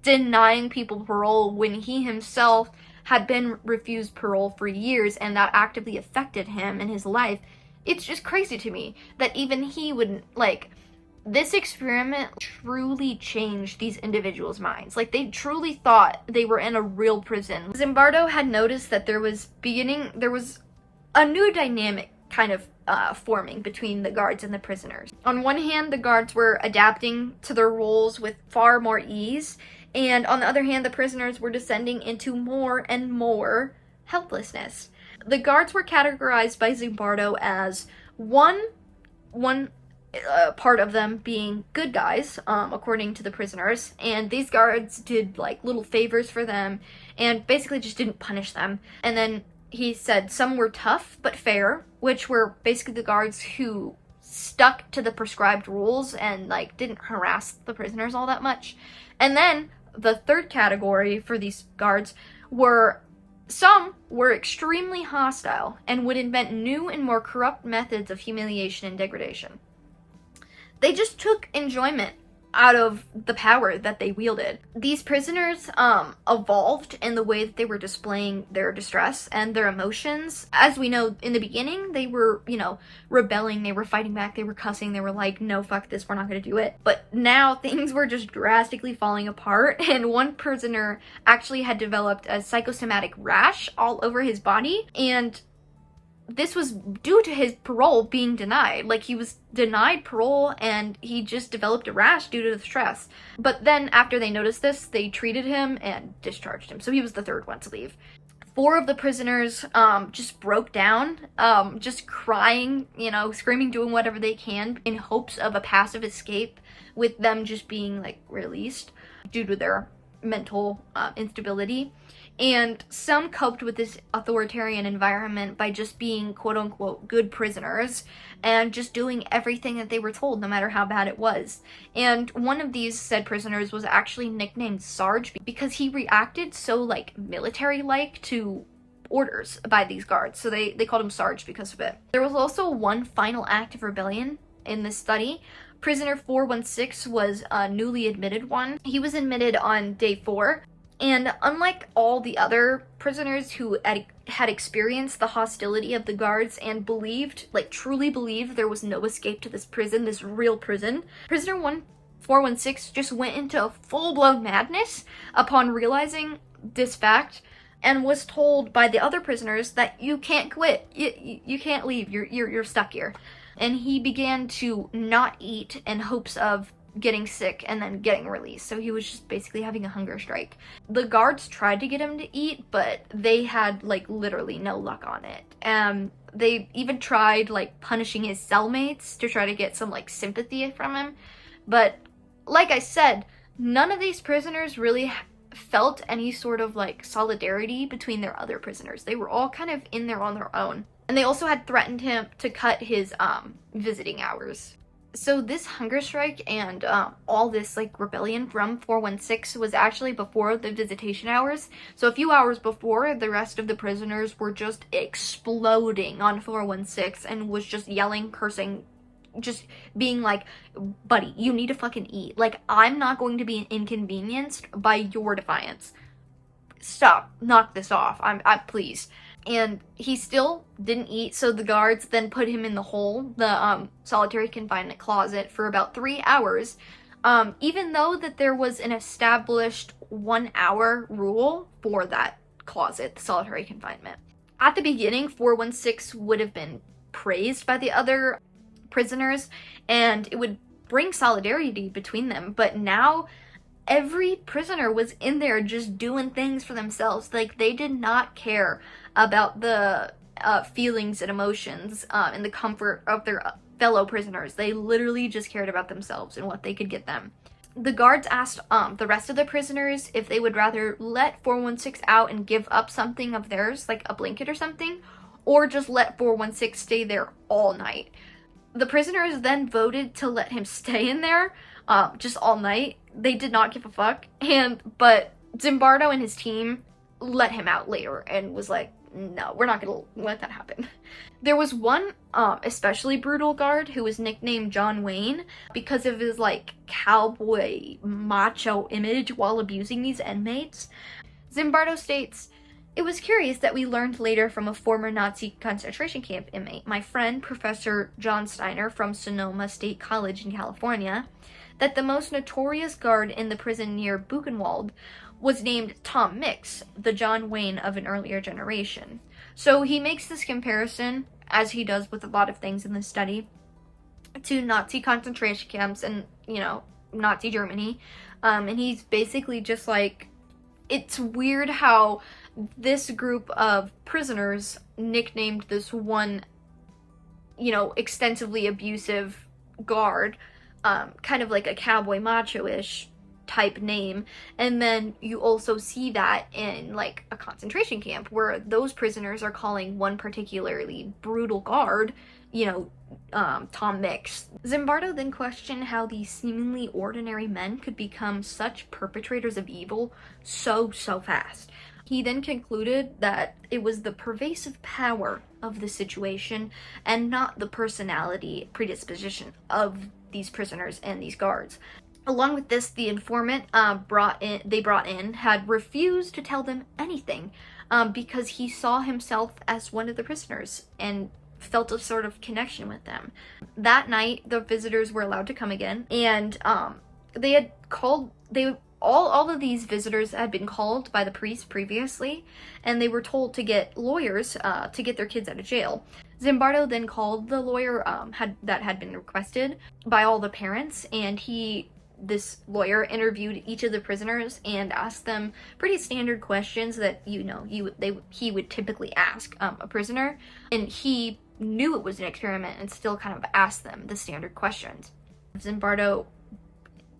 denying people parole when he himself had been refused parole for years, and that actively affected him in his life. It's just crazy to me that even he would, like, this experiment truly changed these individuals' minds. Like, they truly thought they were in a real prison. Zimbardo had noticed that there was a new dynamic kind of forming between the guards and the prisoners. On one hand, the guards were adapting to their roles with far more ease, and on the other hand, the prisoners were descending into more and more helplessness. The guards were categorized by Zimbardo as one part of them being good guys, according to the prisoners, and these guards did, like, little favors for them and basically just didn't punish them. And then he said some were tough but fair, which were basically the guards who stuck to the prescribed rules and like didn't harass the prisoners all that much. And then the third category for these guards were some were extremely hostile and would invent new and more corrupt methods of humiliation and degradation. They just took enjoyment out of the power that they wielded. These prisoners evolved in the way that they were displaying their distress and their emotions. As we know, in the beginning, they were, rebelling, they were fighting back, they were cussing, they were like, no, fuck this, we're not gonna do it. But now things were just drastically falling apart, and one prisoner actually had developed a psychosomatic rash all over his body, and this was due to his parole being denied. Like, he was denied parole and he just developed a rash due to the stress. But then after they noticed this, they treated him and discharged him. So he was the third one to leave. 4 of the prisoners just broke down, just crying, screaming, doing whatever they can in hopes of a passive escape, with them just being like released due to their mental instability. And some coped with this authoritarian environment by just being quote-unquote good prisoners and just doing everything that they were told, no matter how bad it was. And one of these said prisoners was actually nicknamed Sarge because he reacted so like military-like to orders by these guards. So they called him Sarge because of it. There was also one final act of rebellion in this study. Prisoner 416 was a newly admitted one. He was admitted on day 4. And unlike all the other prisoners who had experienced the hostility of the guards and truly believed there was no escape to this prison, this real prison, prisoner 416 just went into a full-blown madness upon realizing this fact and was told by the other prisoners that you can't quit, you can't leave, you're stuck here. And he began to not eat in hopes of getting sick and then getting released. So he was just basically having a hunger strike. The guards tried to get him to eat, but they had like literally no luck on it. They even tried like punishing his cellmates to try to get some like sympathy from him. But like I said, none of these prisoners really felt any sort of like solidarity between their other prisoners. They were all kind of in there on their own. And they also had threatened him to cut his visiting hours. So this hunger strike and all this like rebellion from 416 was actually before the visitation hours. So a few hours before, the rest of the prisoners were just exploding on 416 and was just yelling, cursing, just being like, buddy, you need to fucking eat. Like, I'm not going to be inconvenienced by your defiance. Stop, knock this off, I please. And he still didn't eat, so the guards then put him in the hole, the solitary confinement closet, for about 3 hours, even though that there was an established 1-hour rule for that closet, the solitary confinement. At the beginning, 416 would have been praised by the other prisoners, and it would bring solidarity between them, but now every prisoner was in there just doing things for themselves. Like, they did not care about the feelings and emotions and the comfort of their fellow prisoners. They literally just cared about themselves and what they could get them. The guards asked the rest of the prisoners if they would rather let 416 out and give up something of theirs, like a blanket or something, or just let 416 stay there all night. The prisoners then voted to let him stay in there just all night. They did not give a fuck, but Zimbardo and his team let him out later and was like, no, we're not gonna let that happen. There was one especially brutal guard who was nicknamed John Wayne because of his like cowboy macho image while abusing these inmates. Zimbardo states, "It was curious that we learned later from a former Nazi concentration camp inmate, my friend Professor John Steiner from Sonoma State College in California, that the most notorious guard in the prison near Buchenwald was named Tom Mix, the John Wayne of an earlier generation." So he makes this comparison, as he does with a lot of things in this study, to Nazi concentration camps and, Nazi Germany. And he's basically just like, it's weird how this group of prisoners nicknamed this one, extensively abusive guard, kind of like a cowboy macho-ish type name, and then you also see that in like a concentration camp where those prisoners are calling one particularly brutal guard Tom Mix. Zimbardo then questioned how these seemingly ordinary men could become such perpetrators of evil so fast. He then concluded that it was the pervasive power of the situation and not the personality predisposition of these prisoners and these guards. Along with this, the informant brought in had refused to tell them anything because he saw himself as one of the prisoners and felt a sort of connection with them. That night, the visitors were allowed to come again, and they had called. All of these visitors had been called by the priest previously, and they were told to get lawyers to get their kids out of jail. Zimbardo then called the lawyer that had been requested by all the parents, and this lawyer interviewed each of the prisoners and asked them pretty standard questions that he would typically ask a prisoner, and he knew it was an experiment and still kind of asked them the standard questions. Zimbardo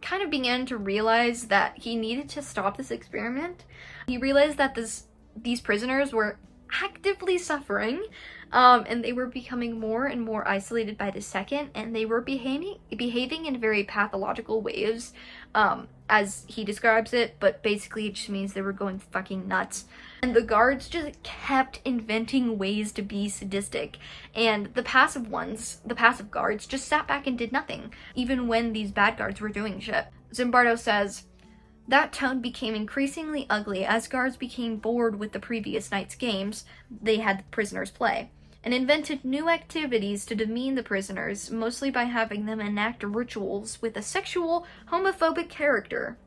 kind of began to realize that he needed to stop this experiment. He realized that these prisoners were actively suffering, and they were becoming more and more isolated by the second, and they were behaving in very pathological ways, as he describes it, but basically it just means they were going fucking nuts. And the guards just kept inventing ways to be sadistic, and the passive guards just sat back and did nothing, even when these bad guards were doing shit. Zimbardo says, that tone became increasingly ugly as guards became bored with the previous night's games they had the prisoners play, and invented new activities to demean the prisoners, mostly by having them enact rituals with a sexual, homophobic character.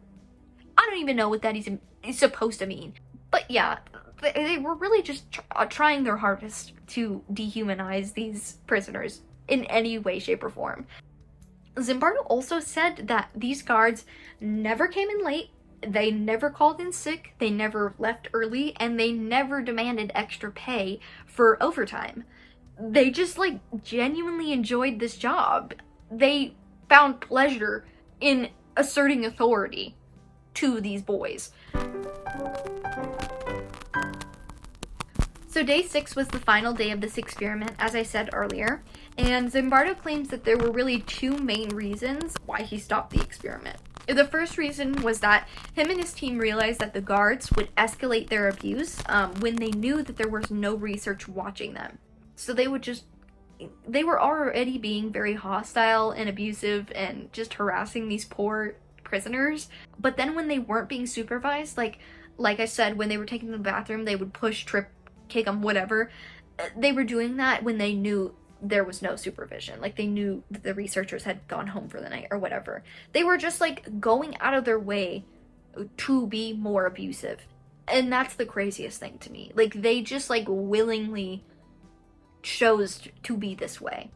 I don't even know what that is supposed to mean. But yeah, they were really just trying their hardest to dehumanize these prisoners in any way, shape, or form. Zimbardo also said that these guards never came in late, they never called in sick, they never left early, and they never demanded extra pay for overtime. They just, genuinely enjoyed this job. They found pleasure in asserting authority to these boys. So day 6 was the final day of this experiment, as I said earlier, and Zimbardo claims that there were really two main reasons why he stopped the experiment. The first reason was that him and his team realized that the guards would escalate their abuse when they knew that there was no research watching them. So they were already being very hostile and abusive and just harassing these poor prisoners. But then when they weren't being supervised, like I said, when they were taking them to the bathroom, they would push, trip, kick them, whatever. They were doing that when they knew there was no supervision. They knew that the researchers had gone home for the night or whatever. They were just going out of their way to be more abusive. And that's the craziest thing to me. They just willingly chose to be this way.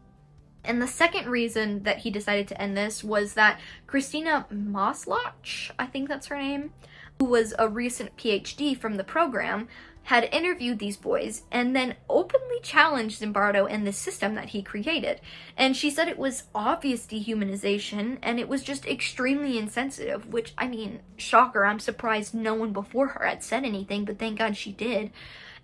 And the second reason that he decided to end this was that Christina Maslach, I think that's her name, who was a recent PhD from the program, had interviewed these boys and then openly challenged Zimbardo and the system that he created. And she said it was obvious dehumanization and it was just extremely insensitive, which, I mean, shocker, I'm surprised no one before her had said anything, but thank God she did.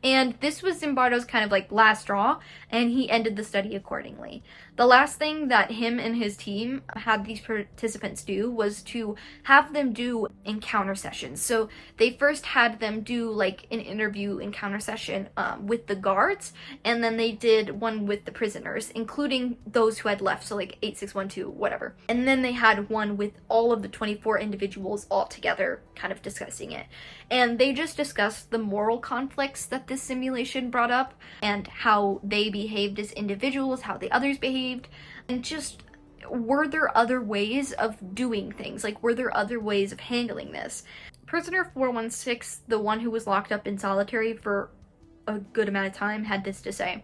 And this was Zimbardo's kind of last straw, and he ended the study accordingly. The last thing that him and his team had these participants do was to have them do encounter sessions. So they first had them do an interview encounter session with the guards, and then they did one with the prisoners, including those who had left, so 8612, whatever. And then they had one with all of the 24 individuals all together, kind of discussing it. And they just discussed the moral conflicts that this simulation brought up, and how they behaved as individuals, how the others behaved, and just, were there other ways of doing things? Were there other ways of handling this? Prisoner 416, the one who was locked up in solitary for a good amount of time, had this to say.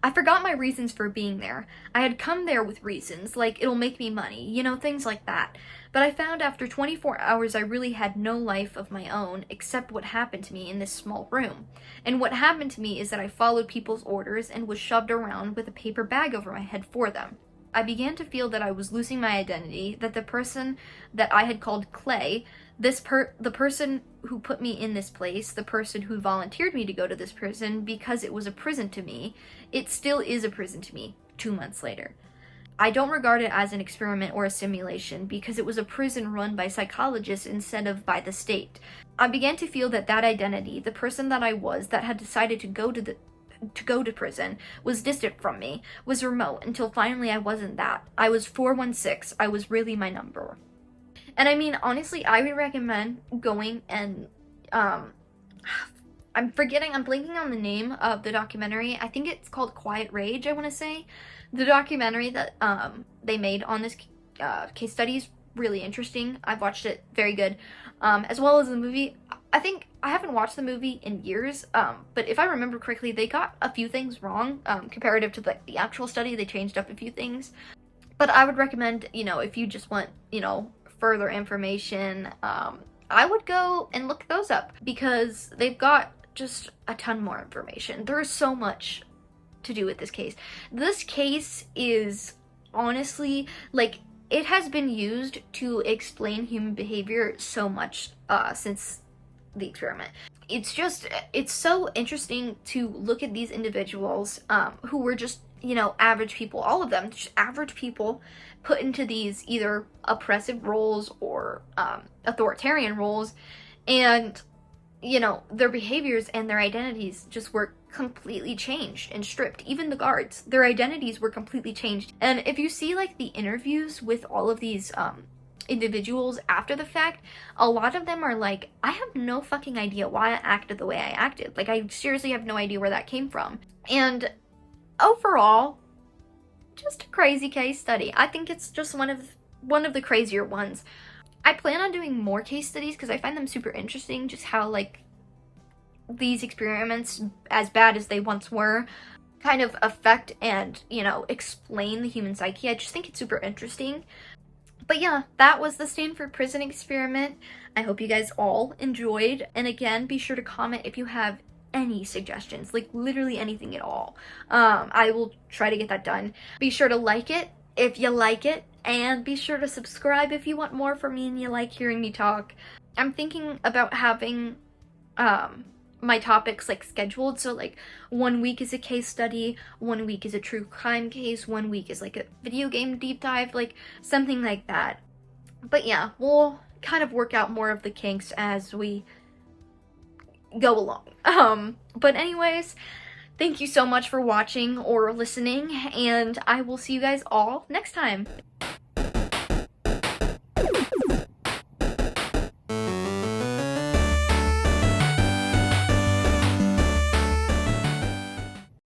I forgot my reasons for being there. I had come there with reasons, it'll make me money, things like that. But I found after 24 hours I really had no life of my own except what happened to me in this small room. And what happened to me is that I followed people's orders and was shoved around with a paper bag over my head for them. I began to feel that I was losing my identity, that the person that I had called Clay, the person who put me in this place, the person who volunteered me to go to this prison because it was a prison to me, it still is a prison to me 2 months later. I don't regard it as an experiment or a simulation because it was a prison run by psychologists instead of by the state. I began to feel that that identity, the person that I was that had decided to go to prison, was distant from me, was remote, until finally I wasn't that. I was 416. I was really my number. And I mean, honestly, I would recommend going and, I'm blanking on the name of the documentary. I think it's called Quiet Rage, I want to say. The documentary that, they made on this, case study is really interesting. I've watched it, very good. As well as the movie. I think I haven't watched the movie in years, but if I remember correctly, they got a few things wrong, comparative to the actual study. They changed up a few things. But I would recommend, you know, if you just want, you know, further information, I would go and look those up because they've got just a ton more information. There is so much to do with this case. This case is honestly, like, it has been used to explain human behavior so much since the experiment. It's so interesting to look at these individuals who were just, you know, average people, all of them, just average people put into these either oppressive roles or authoritarian roles, and, you know, their behaviors and their identities just were completely changed and stripped. Even the guards, their identities were completely changed. And if you see, like, the interviews with all of these individuals after the fact, a lot of them are like, I have no fucking idea why I acted the way I acted. Like, I seriously have no idea where that came from. And overall, just a crazy case study. I think it's just one of the crazier ones. I plan on doing more case studies because I find them super interesting, just how, like, these experiments, as bad as they once were, kind of affect and, you know, explain the human psyche. I just think it's super interesting. But yeah, that was the Stanford prison experiment. I hope you guys all enjoyed. And again, be sure to comment if you have any suggestions, like literally anything at all. I will try to get that done. Be sure to like it if you like it, and be sure to subscribe if you want more from me and you like hearing me talk. I'm thinking about having my topics like scheduled, so like 1 week is a case study, 1 week is a true crime case, 1 week is like a video game deep dive, like something like that. But yeah, we'll kind of work out more of the kinks as we go along. But anyways, thank you so much for watching or listening, and I will see you guys all next time.